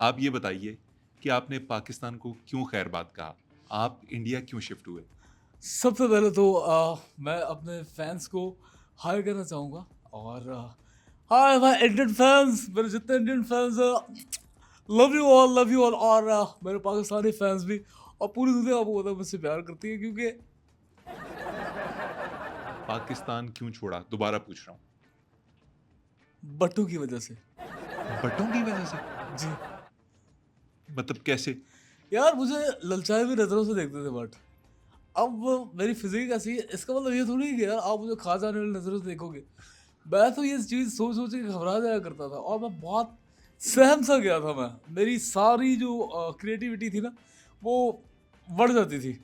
आप ये बताइए कि आपने पाकिस्तान को क्यों खैरबाद कहा? आप इंडिया क्यों शिफ्ट हुए? सबसे पहले तो मैं अपने फैंस को हाय कहना चाहूँगा और हाय माय इंडियन फैंस, मेरे जितने इंडियन फैंस हैं, लव यू ऑल और मेरे पाकिस्तानी फैंस भी और पूरी दुनिया आपको पता है मुझसे प्यार करती है क्योंकि पाकिस्तान क्यों छोड़ा? दोबारा पूछ रहा हूँ। बट्टों की वजह से। बटों की वजह से? जी। मतलब कैसे? यार मुझे ललचाए हुए नज़रों से देखते थे बट अब मेरी फ़िज़ीक ऐसी है, इसका मतलब ये थोड़ी है कि यार आप मुझे खा जाने वाली नज़रों से देखोगे। मैं तो ये चीज़ सोच-सोच के घबरा जाया करता था और मैं बहुत सहम-सा गया था मैं। मेरी सारी जो क्रिएटिविटी थी ना, वो बढ़ जाती थी।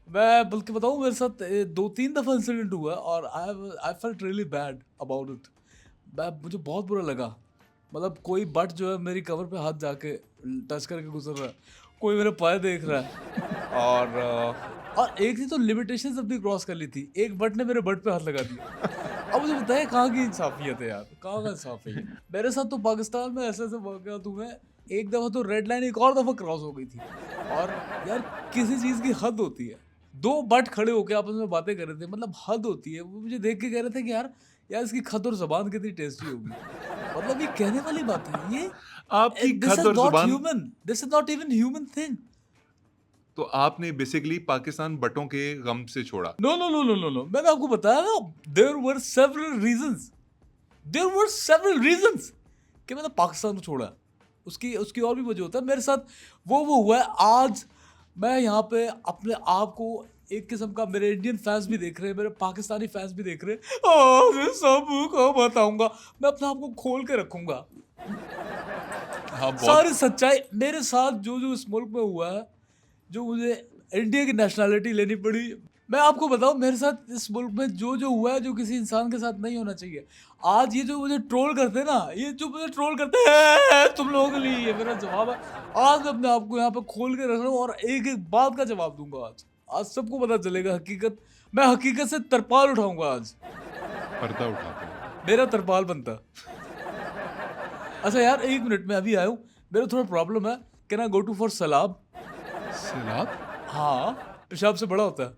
मैं बल्कि बताऊँ मेरे साथ 2-3 दफ़ा इंसिडेंट हुआ है और I felt really bad about it. मुझे बहुत बुरा लगा। मतलब कोई बट जो है मेरी कमर पे हाथ जाके टच करके गुज़र रहा है। कोई मेरे पाए देख रहा है और एक ने तो लिमिटेशंस अपनी क्रॉस कर ली थी। एक बट ने मेरे बट पे हाथ लगा दिया। अब मुझे बताइए कहाँ की इंसाफ़ियत है यार? कहाँ का इंसाफ़ है ये? मेरे साथ तो पाकिस्तान में ऐसे-ऐसे वाक़यात हुए हैं। एक दफ़ा तो रेड लाइन एक और दफ़ा क्रॉस हो गई थी और यार किसी चीज़ की हद होती है। 2 बट खड़े होके आपस में बातें कर रहे थे मतलब हद होती है। वो मुझे देख के कह रहे थे कि यार यार इसकी खत और ज़ुबान कितनी टेस्टी होगी। मतलब ये कहने वाली बात है। ये आपकी दिस खत इज़ और नॉट ज़ुबान। Human. This is not even human thing. तो आपने बेसिकली पाकिस्तान बटों के गम से छोड़ा। No, no, no, no, no, no. मैंने आपको बताया ना there were several reasons. There were several reasons कि मैंने पाकिस्तान को छोड़ा। उसकी उसकी और भी वजह होता है। मेरे साथ वो हुआ है आज मैं यहाँ पे अपने आप को एक किस्म का मेरे इंडियन फैन्स भी देख रहे हैं, मेरे पाकिस्तानी फैन्स भी देख रहे हैं। मैं सबको बताऊँगा। मैं अपने आप को खोल के रखूँगा। हाँ, बहुत। सारी सच्चाई मेरे साथ जो-जो इस मुल्क में हुआ है, जो मुझे इंडिया की नेशनैलिटी लेनी पड़ी। मैं आपको बताऊँ मेरे साथ इस मुल्क में जो-जो हुआ है, जो किसी इंसान के साथ नहीं होना चाहिए। आज ये जो मुझे ट्रोल करते हैं ना, ये जो मुझे ट्रोल करते हैं, तुम लोगों के लिए ये मेरा जवाब है। आज मैं अपने आप को यहाँ पे खोल के रख रहा हूँ और एक-एक बात का जवाब दूँगा आज। आज सबको पता चलेगा हकीकत। मैं हकीकत से तरपाल उठाऊँगा आज। पर्दा उठाते हैं। मेरा तरपाल बनता। अच्छा यार 1 मिनट मैं अभी आया हूँ। मेरा थोड़ा प्रॉब्लम है। Can I go to for सलाब? सैलाब? हाँ, पेशाब से बड़ा होता है।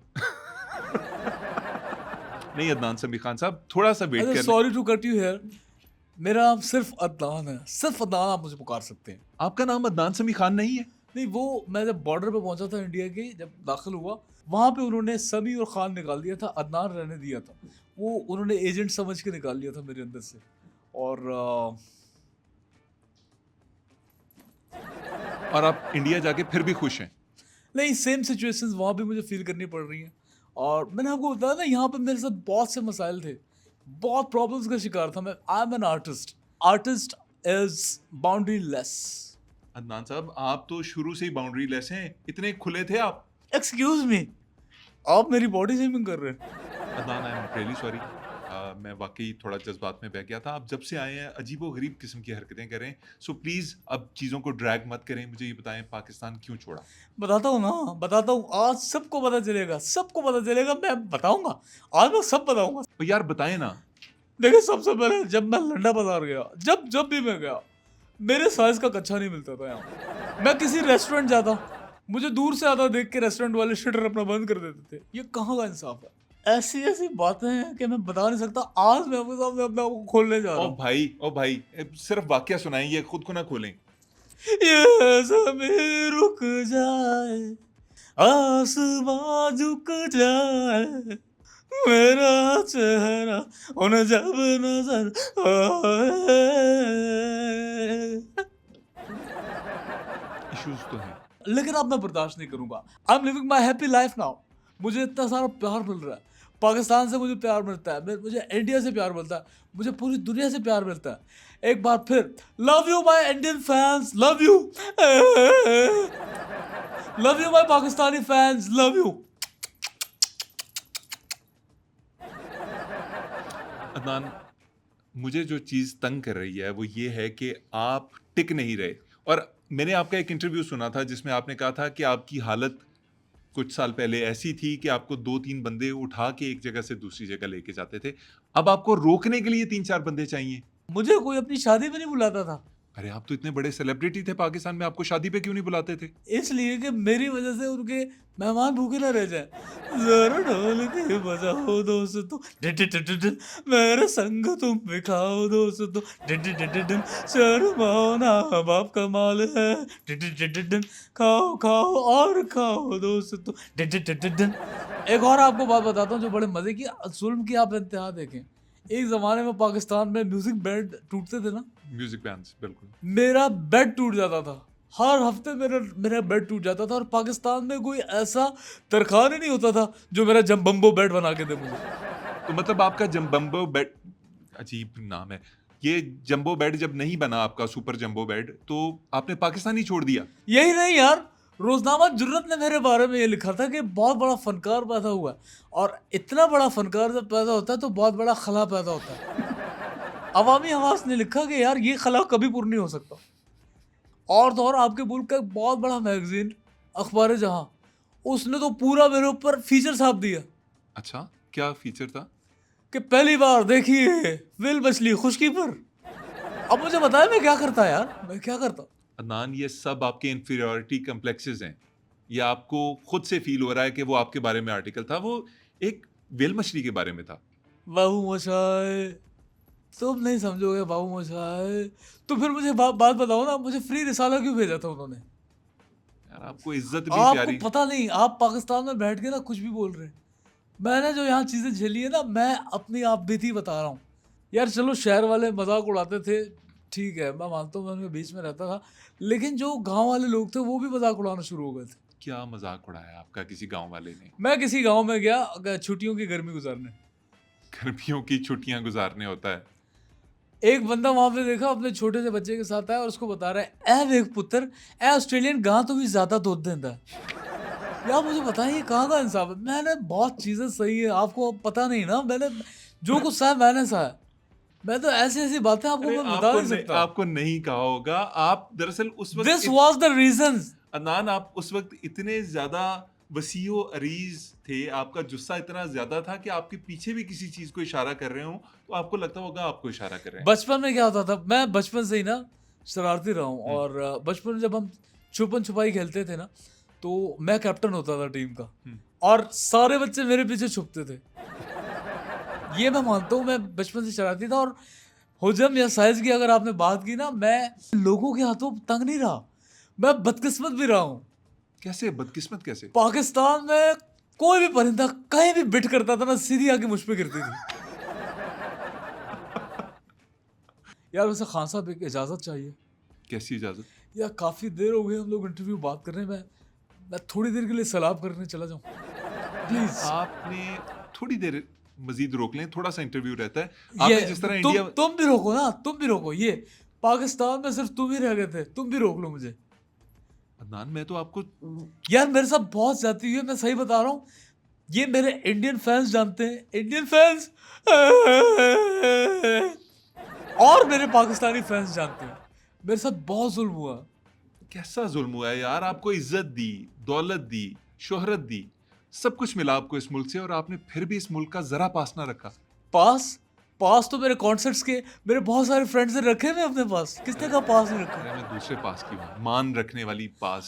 नहीं, अदनान समी खान साहब, थोड़ा-सा वेट अच्छा कर लें। Sorry to cut you here. मेरा नाम सिर्फ़ अदनान है। सिर्फ़ अदनान आप मुझे पुकार सकते हैं। आपका नाम अदनान समी खान नहीं है? नहीं वो मैं जब बॉर्डर पे पहुँचा था इंडिया के जब दाखिल हुआ, वहाँ पे उन्होंने समी और खान निकाल दिया था, अदनान रहने दिया था। वो उन्होंने एजेंट समझ के निकाल लिया था मेरे अंदर से और और आप इंडिया जाके फिर भी खुश हैं? नहीं सेम सिचुएशंस वहाँ भी मुझे फ़ील करनी पड़ रही हैं और मैंने आपको बताया ना यहाँ पे मेरे साथ बहुत से मसाइल थे। बहुत प्रॉब्लम्स का शिकार था मैं। I am an artist. Artist is बाउंड्रीलेस। Adnan साहब, आप तो शुरू से ही बाउंड्री लेस हैं, इतने खुले थे आप। एक्सक्यूज़ मी, आप मेरी बॉडी शेमिंग कर रहे हैं। Adnan, I am really sorry. मैं वाक़ई थोड़ा जज़्बात में बह गया था। आप जब से आए हैं अजीबो-गरीब किस्म की हरकतें कर रहे हैं। सो प्लीज़ अब चीज़ों को ड्रैग मत करें। मुझे ये बताएँ पाकिस्तान क्यों छोड़ा? बताता हूँ ना, बताता हूँ। आज सबको पता चलेगा, मैं बताऊँगा। आज मैं सब बताऊँगा। तो यार बताएँ ना। देखिए सबसे पहले जब मैं लंडा बाज़ार गया, जब भी मैं गया, मेरे साइज़ का कच्छा नहीं मिलता था यहाँ पे। मैं किसी रेस्टोरेंट जाता, मुझे दूर से आता देख के रेस्टोरेंट वाले शटर अपना बंद कर देते थे। ये कहाँ का इंसाफ़ है? ऐसी-ऐसी बातें हैं कि मैं बता नहीं सकता। आज मैं आपके सामने अपने आप को खोलने जा रहा हूँ। ओ भाई, सिर्फ़ वाक़या सुनाइए, खुद को ना खोलें। ये ज़मीं रुक जाए, आसमां झुक जाए, मेरा चेहरा उन्हें जब नजर आए। इश्यूज़ तो हैं। लेकिन अब मैं बर्दाश्त नहीं करूंगा। I am living my happy life now. मुझे इतना सारा प्यार मिल रहा है। पाकिस्तान से मुझे प्यार मिलता है, मुझे इंडिया से प्यार मिलता है, मुझे पूरी दुनिया से प्यार मिलता है। एक बार फिर love you my Indian fans, love you. Love you my Pakistani fans, love you. Adnan, मुझे जो चीज़ तंग कर रही है वो ये है कि आप टिक नहीं रहे। और मैंने आपका एक इंटरव्यू सुना था जिसमें आपने कहा था कि आपकी हालत कुछ साल पहले ऐसी थी कि आपको 2-3 बंदे उठा के एक जगह से दूसरी जगह लेके जाते थे। अब आपको रोकने के लिए 3-4 बंदे चाहिए। मुझे कोई अपनी शादी में नहीं बुलाता था। अरे आप तो इतने बड़े सेलिब्रिटी थे पाकिस्तान में, आपको शादी पे क्यों नहीं बुलाते थे? इसलिए कि मेरी वजह से उनके मेहमान भूखे ना रह जाए। जरा ढोल के बजाओ दोस्तों, डिन डिन डिन डिन डिन, मेरे संग तुम भी खाओ दोस्तों, डिन डिन डिन डिन डिन, शर्माओ ना बाप कमाल है, डिन डिन डिन डिन डिन, खाओ खाओ और खाओ दोस्तों, डिन डिन डिन डिन डिन। एक और आपको बात बताता हूँ जो बड़े मजे की, जुल्म की आप इंतहा देखें। एक जमाने में पाकिस्तान में म्यूजिक बैंड टूटते थे ना, म्यूजिक बैंड्स, बिल्कुल। मेरा बेड टूट जाता था। हर हफ्ते मेरा मेरा बेड टूट जाता था और पाकिस्तान में कोई ऐसा तरखान ही नहीं होता था जो मेरा जम्बो बेड बना के दे मुझे। तो मतलब आपका जम्बो बेड, अजीब नाम है ये, जंबो बेड जब नहीं बना आपका सुपर जंबो बेड, तो आपने पाकिस्तान ही छोड़ दिया? यही नहीं यार, रोजनामा जुर्रत ने मेरे बारे में ये लिखा था कि बहुत बड़ा फनकार पैदा हुआ है, और इतना बड़ा फनकार जब पैदा होता है तो बहुत बड़ा खला पैदा होता है। अवामी आवाज ने लिखा कि यार ये खला कभी पूर्ण नहीं हो सकता। और तो और आपके मुल्क का एक बहुत बड़ा मैगजीन अखबार जहां, उसने तो पूरा मेरे ऊपर फीचर छाप दिया अच्छा, क्या फीचर था? कि पहली बार देखिए विल मछली खुशकी पर। अब मुझे बताया मैं क्या करता यार, मैं क्या करता। अदनान, ये सब आपके इन्फीरियरिटी कम्प्लेक्सेस हैं। ये आपको खुद से फील हो रहा है कि वो आपके बारे में आर्टिकल था, वो एक वेल मछली के बारे में था। बाबू मोशाय, तुम नहीं समझोगे बाबू मोशाय। तो फिर मुझे बात बताओ ना, मुझे फ्री रिसाला क्यों भेजा था उन्होंने? यार आपको इज्जत भी आपको प्यारी। पता नहीं, आप पाकिस्तान में बैठ के ना कुछ भी बोल रहे हैं। मैंने जो यहाँ चीजें झेली है ना, मैं अपनी आप बीती बता रहा हूँ यार। चलो शहर वाले मजाक उड़ाते थे, ठीक है, मैं मानता हूँ, मैं उनके बीच में रहता था, लेकिन जो गांव वाले लोग थे वो भी मजाक उड़ाना शुरू हो गए थे। क्या मजाक उड़ाया आपका किसी गांव वाले ने? मैं किसी गांव में गया छुट्टियों की गर्मी गुजारने। गर्मियों की छुट्टियां गुजारने होता है? एक बंदा वहां पे देखा अपने छोटे से बच्चे के साथ आया और उसको बता रहा है, ए वेख पुत्र, ए ऑस्ट्रेलियन गां तो भी ज्यादा दूध देता है। यार मुझे बताइए ये कहाँ का इंसाफ है? मैंने बहुत चीजें सही है, आपको पता नहीं ना, मैंने जो कुछ सहा मैंने सहा। मैं तो ऐसी ऐसी बातें आपको अरे मैं बता नहीं सकता। आपको नहीं कहा होगा। आप दरअसल उस वक्त this was the reason. Adnan, आप उस वक्त इतने ज्यादा वसीओ अरीज थे, आपका जुस्सा इतना ज्यादा था कि आपके पीछे भी किसी चीज को इशारा कर रहे हो तो आपको लगता होगा आपको इशारा कर रहे हैं। बचपन में क्या होता था, मैं बचपन से ही ना शरारती रहा हूँ, और बचपन में जब हम छुपन छुपाई खेलते थे ना, तो मैं कैप्टन होता था टीम का, और सारे बच्चे मेरे पीछे छुपते थे। ये मैं मानता हूँ, मैं बचपन से शरारती था। और हुजम या साइज की अगर आपने बात की ना, मैं लोगों के हाथों तंग नहीं रहा, मैं बदकिस्मत भी रहा हूँ। कैसे बदकिस्मत कैसे? पाकिस्तान में कोई भी परिंदा कहीं भी बिट करता था ना, सीधी आके मुझ पे गिरती थी। यार वैसे खान साहब एक इजाजत चाहिए। कैसी इजाजत? यार काफी देर हो गई हम लोग इंटरव्यू बात कर रहे हैं, मैं थोड़ी देर के लिए सलाब करने चला जाऊं प्लीज। आपने थोड़ी देर मजीद रोक लें, थोड़ा सा इंटरव्यू रहता है। आपने जिस तरह इंडिया, तुम भी रोको ना, तुम भी रोको। ये पाकिस्तान में सिर्फ तुम ही रह गए थे, तुम भी रोक लो मुझे। अदनान मैं तो आपको, यार मेरे साथ बहुत जाती हुई है, मैं सही बता रहा हूँ। ये मेरे इंडियन फैंस जानते हैं, इंडियन फैंस, और मेरे पाकिस्तानी फैंस जानते हैं, मेरे साथ बहुत जुल्म हुआ। कैसा जुल्म हुआ है यार? आपको इज्जत दी, दौलत दी, शोहरत दी, सब कुछ मिला आपको इस मुल्क से, और आपने फिर भी इस मुल्क का जरा पास ना रखा। पास तो मेरे कॉन्सर्ट्स के मेरे बहुत सारे फ्रेंड्स ने रखे हुए अपने पास, किसने का पास नहीं रखा। अरे मैं दूसरे पास की हूँ, मान रखने वाली पास।